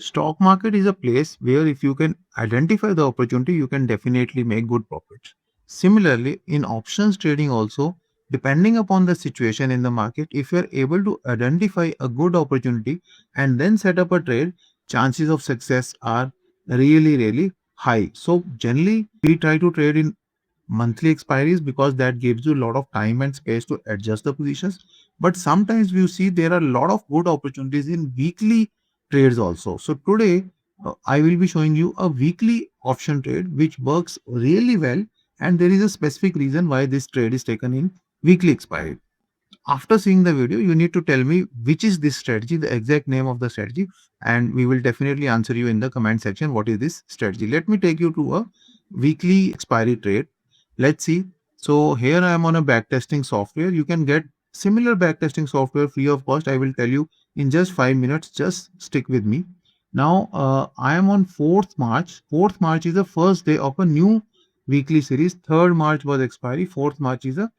Stock market is a place where if you can identify the opportunity, you can definitely make good profits. Similarly, in options trading also, depending upon the situation in the market, if you are able to identify a good opportunity and then set up a trade, chances of success are really high. So generally, we try to trade in monthly expiries because that gives you a lot of time and space to adjust the positions. But sometimes we see there are a lot of good opportunities in weekly trades also. So today I will be showing you a weekly option trade which works really well, and there is a specific reason why this trade is taken in weekly expiry. After seeing the video, you need to tell me which is this strategy, the exact name of the strategy, and we will definitely answer you in the comment section what is this strategy. Let me take you to a weekly expiry trade. Let's see. So here I am on a backtesting software. You can get similar backtesting software free of cost. I will tell you in just 5 minutes. Just stick with me. Now I am on 4th March. 4th March is the first day of a new weekly series. 3rd March was expiry. 4th March is a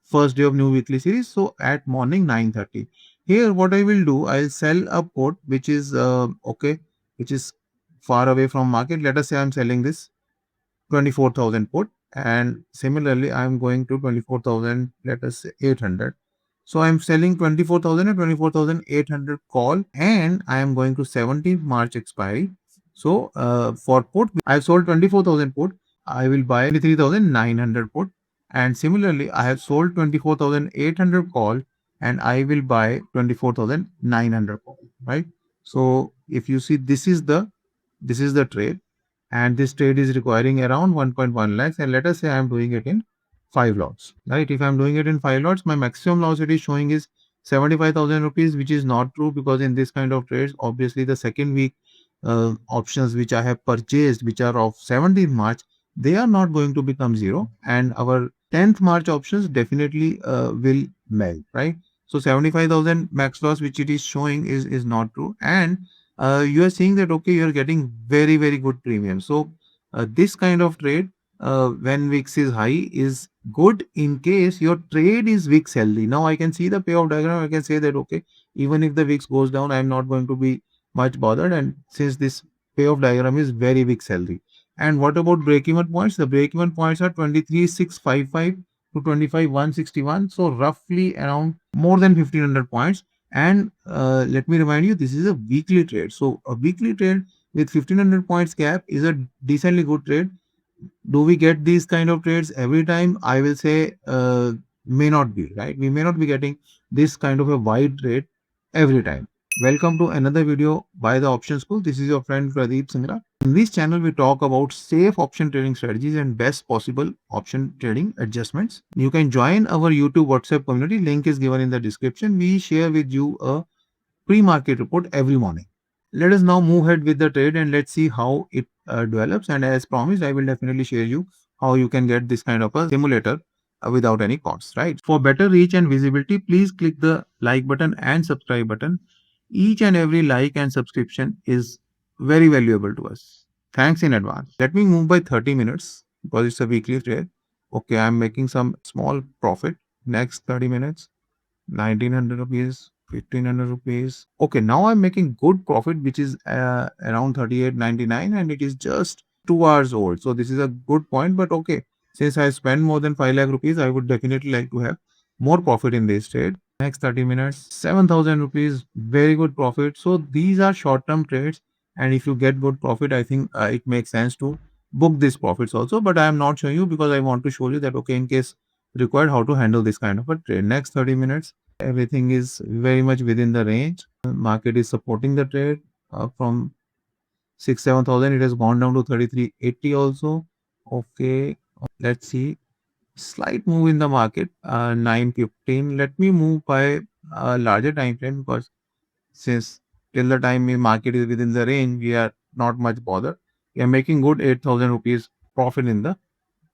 first day of new weekly series. So at morning 9:30. Here what I will do, I'll sell a put which is okay, which is far away from market. Let us say I'm selling this 24,000 put, and similarly I'm going to 24,000, let us say 800. So I'm selling 24,000 and 24,800 call, and I am going to 17th March expiry. So for put, I've sold 24,000 put. I will buy 23,900 put, and similarly I have sold 24,800 call, and I will buy 24,900 call. Right. So if you see, this is the trade, and this trade is requiring around 1.1 lakhs, and let us say I'm doing it in 5 lots, right? If I'm doing it in 5 lots, my maximum loss it is showing is 75,000 rupees, which is not true, because in this kind of trades, obviously the second week options which I have purchased, which are of 17th March, they are not going to become zero, and our 10th March options definitely will melt, right? So 75,000 max loss which it is showing is not true, and you are seeing that okay, you are getting very good premium. So this kind of trade when VIX is high is good in case your trade is VIX healthy. Now I can see the payoff diagram. I can say that okay, even if the VIX goes down, I am not going to be much bothered, and since this payoff diagram is very VIX healthy. And what about break-even points? The break-even points are 23,655 to 25,161. So roughly around more than 1,500 points. And let me remind you, this is a weekly trade. So a weekly trade with 1,500 points gap is a decently good trade. Do we get these kind of trades every time? I will say may not be, right? We may not be getting this kind of a wide trade every time. Welcome to another video by the Option School. This is your friend Pradeep Singra. In this channel, we talk about safe option trading strategies and best possible option trading adjustments. You can join our YouTube WhatsApp community. Link is given in the description. We share with you a pre-market report every morning. Let us now move ahead with the trade and let's see how it develops. And as promised, I will definitely share you how you can get this kind of a simulator without any cost, right? For better reach and visibility, please click the like button and subscribe button. Each and every like and subscription is very valuable to us. Thanks in advance. Let me move by 30 minutes because it's a weekly trade. Okay, I'm making some small profit. Next 30 minutes, 1900 rupees, 1500 rupees. Okay, now I'm making good profit, which is around 38.99, and it is just 2 hours old. So this is a good point, but okay, since I spend more than 5 lakh rupees, I would definitely like to have more profit in this trade. Next 30 minutes, 7,000 rupees, very good profit. So these are short-term trades, and if you get good profit, I think it makes sense to book these profits also. But I am not showing you because I want to show you that okay, in case required, how to handle this kind of a trade. Next 30 minutes, everything is very much within the range. Market is supporting the trade from 6-7,000. It has gone down to 33.80 also. Okay, let's see. Slight move in the market, 9:15. Let me move by a larger time frame because since till the time the market is within the range, we are not much bothered. We are making good 8,000 rupees profit in the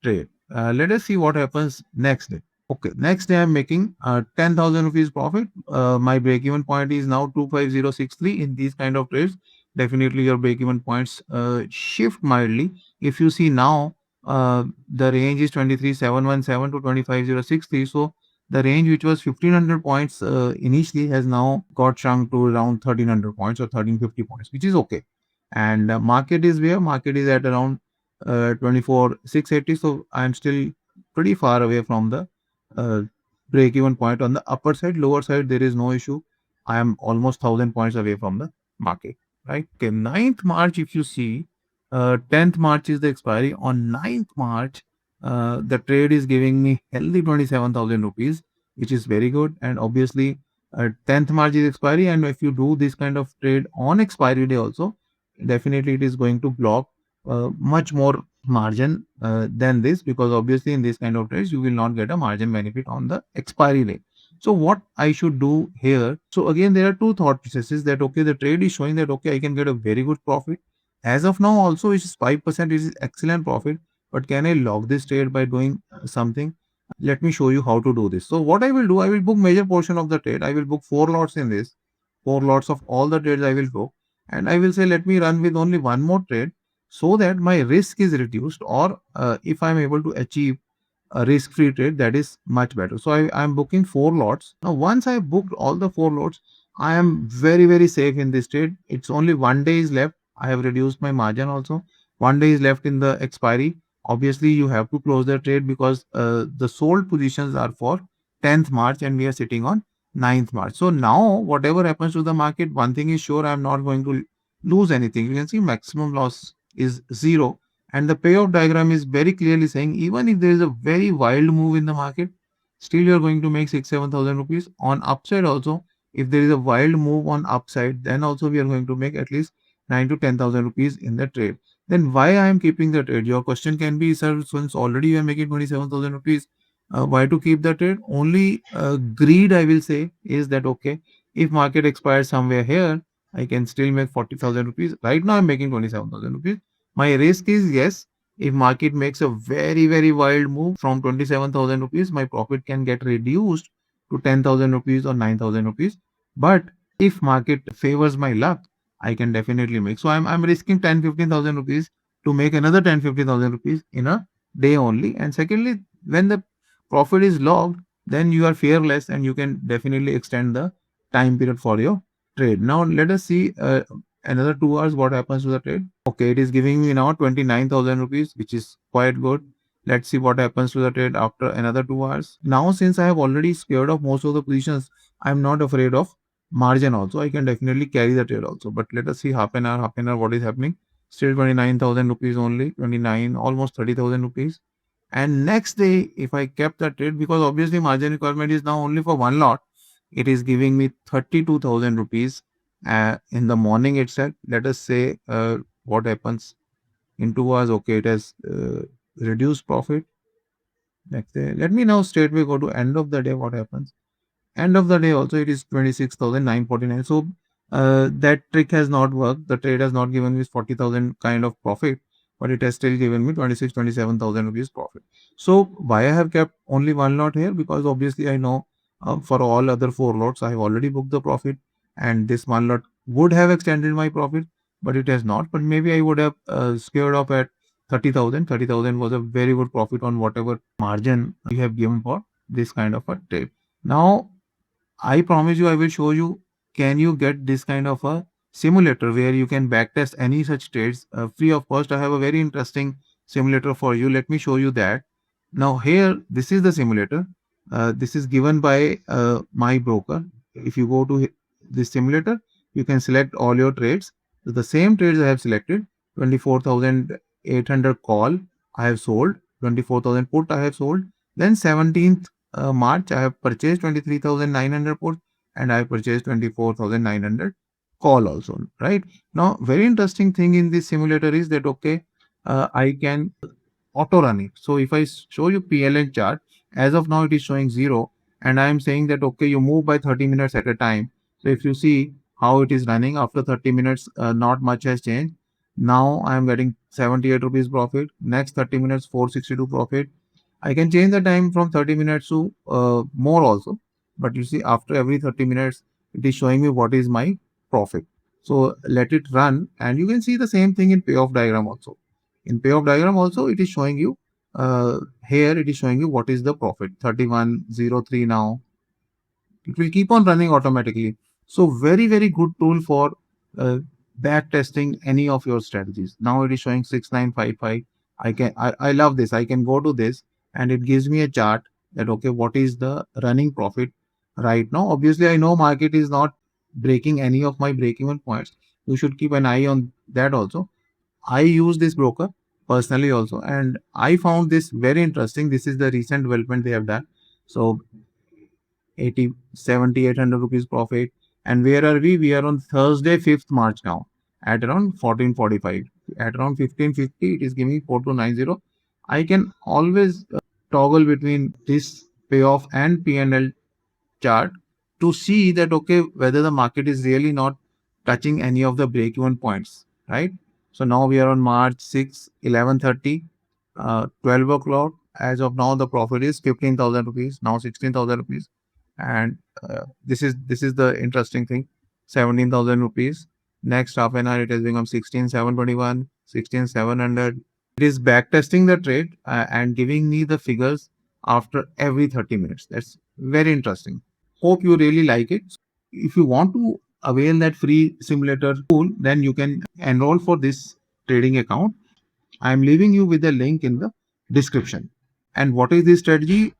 trade. Let us see what happens next day. Okay, next day I'm making 10,000 rupees profit. My break-even point is now 25063. In these kind of trades, definitely your break-even points shift mildly. If you see now, the range is 23,717 to 25,063. So the range which was 1500 points initially has now got shrunk to around 1300 points or 1350 points, which is okay. And market is where? Market is at around 24,680. So I'm still pretty far away from the uh, break even point on the upper side. Lower side, there is no issue. I am almost 1000 points away from the market, right? Okay, 9th March, if you see, 10th March is the expiry. On 9th March, the trade is giving me healthy 27,000 rupees, which is very good. And obviously, 10th March is expiry. And if you do this kind of trade on expiry day also, definitely it is going to block much more margin than this, because obviously in this kind of trades you will not get a margin benefit on the expiry day. So what I should do here? So again, there are two thought processes that okay, the trade is showing that okay, I can get a very good profit. As of now, also it is 5%, it is excellent profit. But can I log this trade by doing something? Let me show you how to do this. So what I will do, I will book major portion of the trade. I will book 4 lots in this, 4 lots of all the trades I will book, and I will say let me run with only one more trade so that my risk is reduced, or if I'm able to achieve a risk-free trade, that is much better. So I am booking 4 lots. Now, once I booked all the 4 lots, I am very, very safe in this trade. It's only 1 day is left. I have reduced my margin also. 1 day is left in the expiry. Obviously, you have to close the trade because the sold positions are for 10th March and we are sitting on 9th March. So now, whatever happens to the market, one thing is sure, I'm not going to lose anything. You can see maximum loss is 0. And the payoff diagram is very clearly saying even if there is a very wild move in the market, still you are going to make 6,000-7,000 rupees. On upside also, if there is a wild move on upside, then also we are going to make at least 9 to 10,000 rupees in the trade. Then why I am keeping the trade? Your question can be, sir, since already you are making 27,000 rupees, why to keep the trade? Only greed, I will say, is that okay, if market expires somewhere here, I can still make 40,000 rupees. Right now I'm making 27,000 rupees. My risk is, yes, if market makes a very, very wild move from 27,000 rupees, my profit can get reduced to 10,000 rupees or 9,000 rupees. But if market favors my luck, I can definitely make. So I'm risking 10,000-15,000 rupees to make another 10,000-15,000 rupees in a day only. And secondly, when the profit is logged, then you are fearless and you can definitely extend the time period for your trade. Now let us see another 2 hours what happens to the trade. Okay, it is giving me now 29,000 rupees, which is quite good. Let's see what happens to the trade after another 2 hours. Now, since I have already scared off most of the positions, I'm not afraid of margin also. I can definitely carry the trade also. But let us see half an hour, what is happening. Still 29,000 rupees only, 29, almost 30,000 rupees. And next day, if I kept the trade, because obviously margin requirement is now only for one lot, it is giving me 32,000 rupees in the morning itself. Let us say what happens in 2 hours. Okay, it has reduced profit. Next day, let me now straightway go to end of the day. What happens? End of the day also it is 26,949. So that trick has not worked. The trade has not given me 40,000 kind of profit, but it has still given me 27,000 rupees profit. So why I have kept only one lot here? Because obviously I know for all other 4 lots I have already booked the profit, and this one lot would have extended my profit, but it has not. But maybe I would have squared off at 30,000. 30,000 was a very good profit on whatever margin you have given for this kind of a trade. Now I promise you, I will show you, can you get this kind of a simulator where you can backtest any such trades free of cost. I have a very interesting simulator for you. Let me show you that. Now here, this is the simulator. This is given by my broker. If you go to this simulator, you can select all your trades. So the same trades I have selected, 24,800 call I have sold, 24,000 put I have sold. Then 17th March, I have purchased 23,900 put and I have purchased 24,900 call also, right? Now, very interesting thing in this simulator is that, okay, I can auto run it. So if I show you PLN chart, as of now, it is showing 0. And I am saying that, okay, you move by 30 minutes at a time. So if you see how it is running after 30 minutes, not much has changed. Now I am getting 78 rupees profit. Next 30 minutes, 462 profit. I can change the time from 30 minutes to more also. But you see, after every 30 minutes, it is showing me what is my profit. So let it run, and you can see the same thing in payoff diagram also. In payoff diagram also, it is showing you here it is showing you what is the profit, 3103 now. It will keep on running automatically. So very, very good tool for back testing any of your strategies. Now it is showing 6955. I love this. I can go to this and it gives me a chart that, okay, what is the running profit right now? Obviously, I know market is not breaking any of my break-even points. You should keep an eye on that also. I use this broker personally also, and I found this very interesting. This is the recent development they have done. So 80, 70, 800 rupees profit. And where are we? We are on Thursday, 5th March now at around 1445. At around 1550, it is giving 4290. I can always toggle between this payoff and P&L chart to see that, okay, whether the market is really not touching any of the break-even points, right? So now we are on March 6, 11:30, 12 o'clock. As of now, the profit is 15,000 rupees, now 16,000 rupees. And this is the interesting thing, 17,000 rupees. Next half an hour, it has become 16,721, 16,700. It is back testing the trade and giving me the figures after every 30 minutes. That's very interesting. Hope you really like it. If you want to avail that free simulator tool, then you can enroll for this trading account. I'm leaving you with the link in the description. And what is this strategy?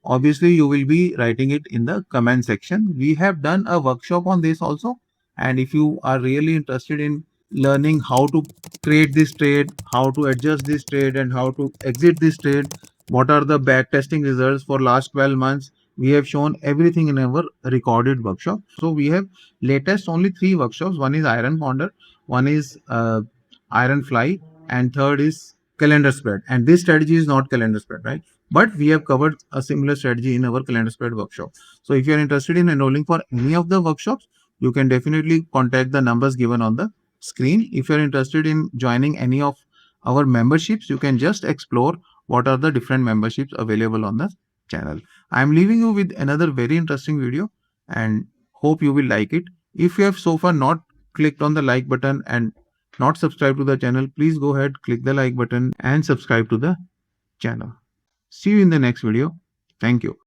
Obviously, you will be writing it in the comment section. We have done a workshop on this also. And if you are really interested in learning how to create this trade, how to adjust this trade, and how to exit this trade, what are the back testing results for last 12 months, we have shown everything in our recorded workshop. So we have latest only 3 workshops. One is Iron Founder, one is Iron Fly, and third is calendar spread. And this strategy is not calendar spread, right? But we have covered a similar strategy in our calendar spread workshop. So if you are interested in enrolling for any of the workshops, you can definitely contact the numbers given on the screen. If you're interested in joining any of our memberships, you can just explore what are the different memberships available on the channel. I'm leaving you with another very interesting video and hope you will like it. If you have so far not clicked on the like button and not subscribed to the channel, please go ahead, click the like button and subscribe to the channel. See you in the next video. Thank you.